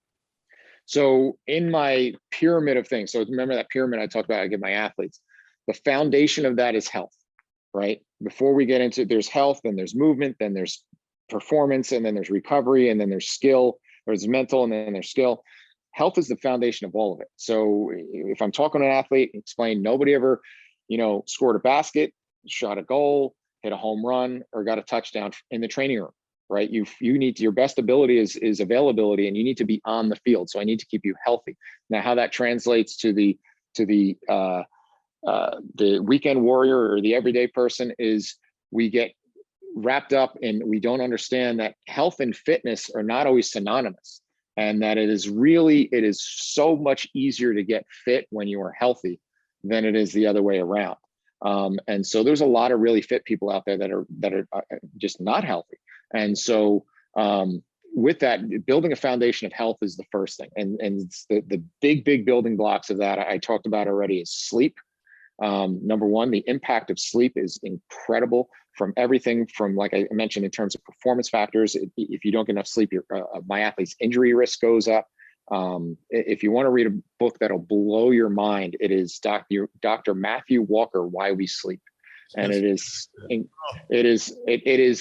So in my pyramid of things, so remember that pyramid I talked about, I give my athletes, the foundation of that is health, right? Before we get into, there's health, then there's movement, then there's performance, and then there's recovery, and then there's skill, there's mental, and then there's skill. Health is the foundation of all of it. So if I'm talking to an athlete, explain nobody ever, scored a basket, shot a goal, hit a home run, or got a touchdown in the training room, right? You need your best ability is availability, and you need to be on the field. So I need to keep you healthy. Now, how that translates to the weekend warrior or the everyday person is we get wrapped up and we don't understand that health and fitness are not always synonymous. And that it is so much easier to get fit when you are healthy than it is the other way around. And so there's a lot of really fit people out there that are just not healthy. And so with that, building a foundation of health is the first thing. And it's the big building blocks of that I talked about already is sleep. Number one, the impact of sleep is incredible, from everything from, like I mentioned, in terms of performance factors. If you don't get enough sleep, my athlete's injury risk goes up. If you want to read a book that'll blow your mind, it is Dr. Matthew Walker, Why We Sleep. And it is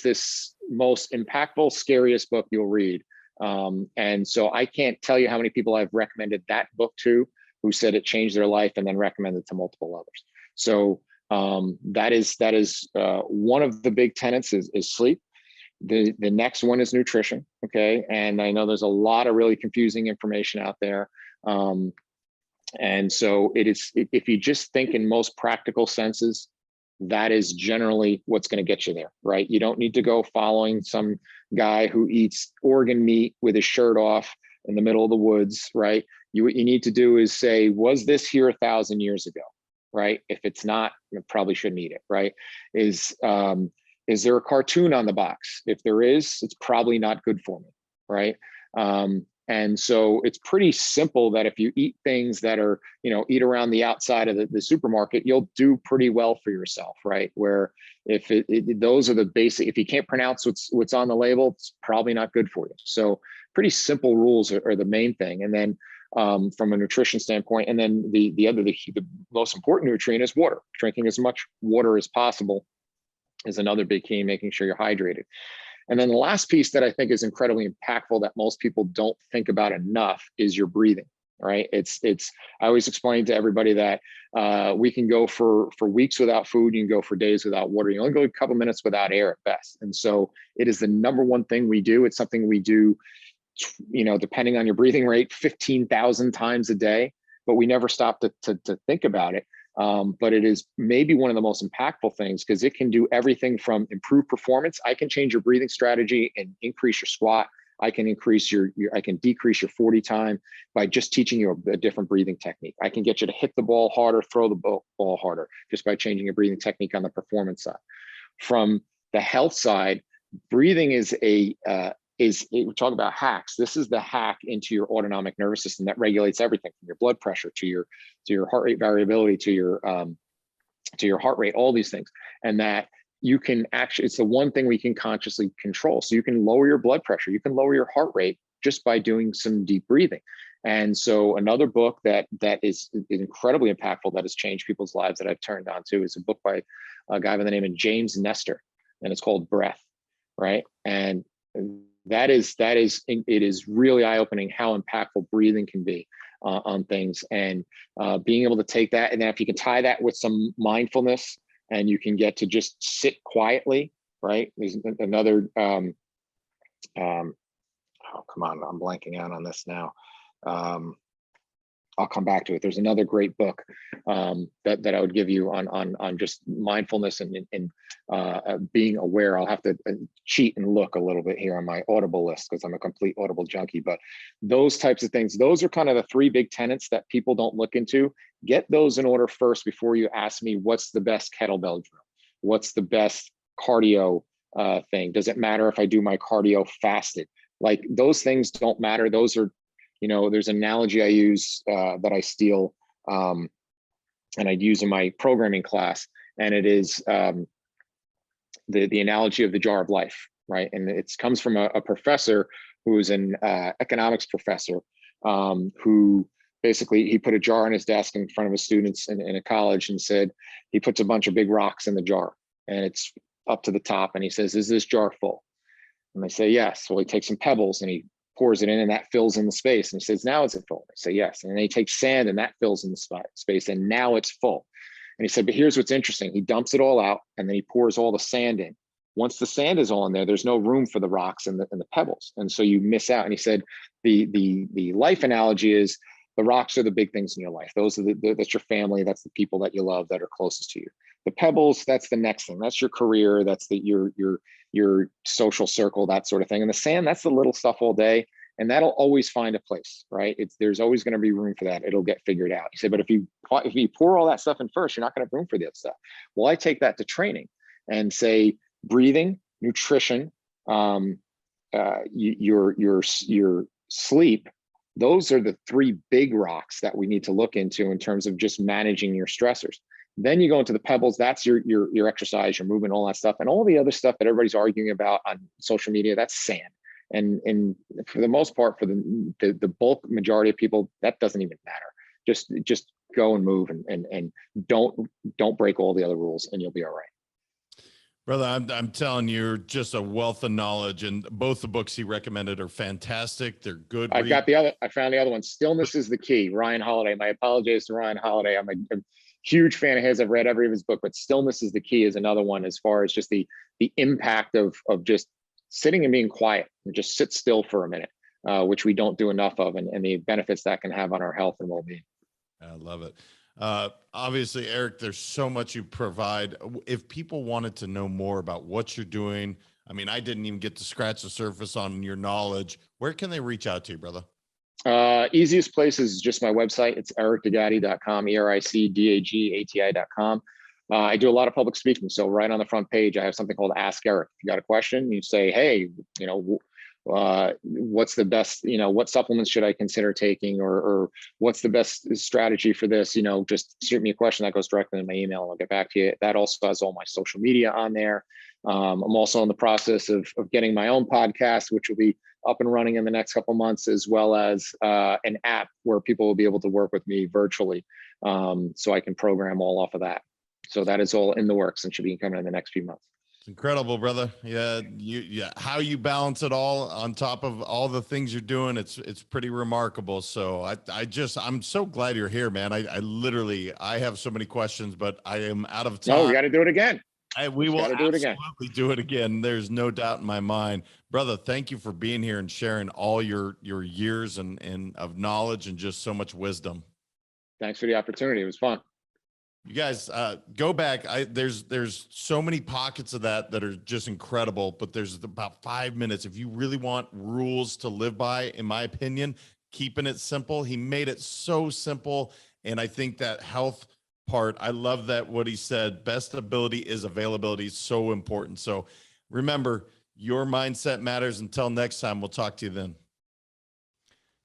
this most impactful, scariest book you'll read. And so I can't tell you how many people I've recommended that book to, who said it changed their life and then recommended to multiple others. So that is one of the big tenets is sleep. The next one is nutrition. Okay. And I know there's a lot of really confusing information out there. And so it is, if you just think in most practical senses, that is generally what's going to get you there, right? You don't need to go following some guy who eats organ meat with his shirt off in the middle of the woods, right? What you need to do is say, was this here 1,000 years ago, right? If it's not, you probably shouldn't eat it, right? Is there a cartoon on the box? If there is, it's probably not good for me, right? And so it's pretty simple that if you eat things that are, eat around the outside of the supermarket, you'll do pretty well for yourself, right? Where if those are the basic, if you can't pronounce what's on the label, it's probably not good for you. So pretty simple rules are the main thing. And then from a nutrition standpoint, and then the most important nutrient is water. Drinking as much water as possible is another big key, making sure you're hydrated. And then the last piece that I think is incredibly impactful that most people don't think about enough is your breathing, right? I always explain to everybody that we can go for weeks without food, you can go for days without water, you only go a couple minutes without air at best. And so it is the number one thing we do. It's something we do, depending on your breathing rate, 15,000 times a day, but we never stop to think about it. But it is maybe one of the most impactful things because it can do everything from improve performance. I can change your breathing strategy and increase your squat. I can decrease your 40 time by just teaching you a different breathing technique. I can get you to hit the ball harder, throw the ball harder, just by changing your breathing technique on the performance side. From the health side, breathing is we talk about hacks. This is the hack into your autonomic nervous system that regulates everything from your blood pressure to your heart rate variability to your heart rate, all these things. And that you can actually, it's the one thing we can consciously control. So you can lower your blood pressure, you can lower your heart rate just by doing some deep breathing. And so another book that is incredibly impactful that has changed people's lives that I've turned on to is a book by a guy by the name of James Nestor, and it's called Breath, right? And it is really eye-opening how impactful breathing can be on things, and being able to take that, and then if you can tie that with some mindfulness and you can get to just sit quietly, right? There's another, oh, come on, I'm blanking out on this now. I'll come back to it. There's another great book that I would give you on just mindfulness and being aware. I'll have to cheat and look a little bit here on my Audible list because I'm a complete Audible junkie. But those types of things, those are kind of the three big tenets that people don't look into. Get those in order first before you ask me what's the best kettlebell drill, what's the best cardio thing. Does it matter if I do my cardio fasted? Like those things don't matter. Those are, there's an analogy I use that I steal and I'd use in my programming class, and it is the analogy of the jar of life, right? And it comes from a professor who is an economics professor who basically, he put a jar on his desk in front of his students in a college and said, he puts a bunch of big rocks in the jar and it's up to the top. And he says, is this jar full? And they say, yes. Well, he takes some pebbles and he pours it in and that fills in the space. And he says, now is it full? They say, yes. And then he takes sand and that fills in the space and now it's full. And he said, but here's what's interesting. He dumps it all out and then he pours all the sand in. Once the sand is all in there, there's no room for the rocks and the pebbles. And so you miss out. And he said, the life analogy is the rocks are the big things in your life. Those are that's your family. That's the people that you love that are closest to you. The pebbles, that's the next thing. That's your career. That's your social circle, that sort of thing. And the sand, that's the little stuff all day. and that'll always find a place, right? There's always going to be room for that. It'll get figured out. You say, but if you pour all that stuff in first, you're not going to have room for the other stuff. Well, I take that to training and say breathing, nutrition, your sleep. Those are the three big rocks that we need to look into in terms of just managing your stressors. Then you go into the pebbles. That's your exercise, your movement, all that stuff, and all the other stuff that everybody's arguing about on social media. That's sand. And for the most part, for the bulk majority of people, that doesn't even matter. Just go and move and don't break all the other rules, and you'll be all right. Brother, I'm telling you, you're just a wealth of knowledge, and both the books he recommended are fantastic. They're good. I found the other one. Stillness is the Key. Ryan Holiday. My apologies to Ryan Holiday. I'm a huge fan of his. I've read every of his book, but Stillness is the Key is another one as far as just the impact of just sitting and being quiet and just sit still for a minute, which we don't do enough of, and the benefits that can have on our health and well-being. I love it. Obviously, Eric, there's so much you provide. If people wanted to know more about what you're doing, I mean, I didn't even get to scratch the surface on your knowledge. Where can they reach out to you, brother? Easiest place is just my website. It's ericdagati.com, ericdagati.com. I do a lot of public speaking. So right on the front page, I have something called Ask Eric. If you got a question, you say, hey, what's the best, what supplements should I consider taking, or what's the best strategy for this? Just shoot me a question that goes directly in my email and I'll get back to you. That also has all my social media on there. I'm also in the process of getting my own podcast, which will be up and running in the next couple of months, as well as an app where people will be able to work with me virtually. So I can program all off of that. So that is all in the works and should be coming in the next few months. It's incredible, brother. Yeah. How you balance it all on top of all the things you're doing. It's pretty remarkable. So I'm so glad you're here, man. I have so many questions, but I am out of time. No, we got to do it again. We will absolutely do it again. There's no doubt in my mind. Brother, thank you for being here and sharing all your years and of knowledge and just so much wisdom. Thanks for the opportunity. It was fun. You guys go back. There's so many pockets of that are just incredible, but there's about 5 minutes. If you really want rules to live by, in my opinion, keeping it simple. He made it so simple. And I think that health part, I love that what he said, best ability is availability is so important. So remember, your mindset matters. Until next time, we'll talk to you then.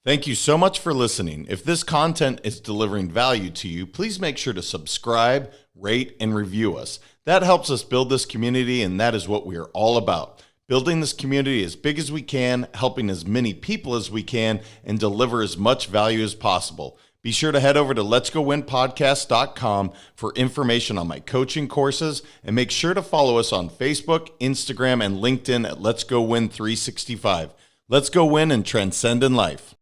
Thank you so much for listening. If this content is delivering value to you, please make sure to subscribe, rate, and review us. That helps us build this community, and that is what we are all about. Building this community as big as we can, helping as many people as we can, and deliver as much value as possible. Be sure to head over to letsgowinpodcast.com for information on my coaching courses, and make sure to follow us on Facebook, Instagram, and LinkedIn at Let's Go Win 365. Let's go win and transcend in life.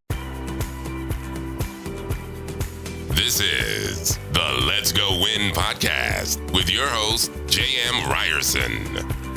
This is the Let's Go Win podcast with your host, J.M. Ryerson.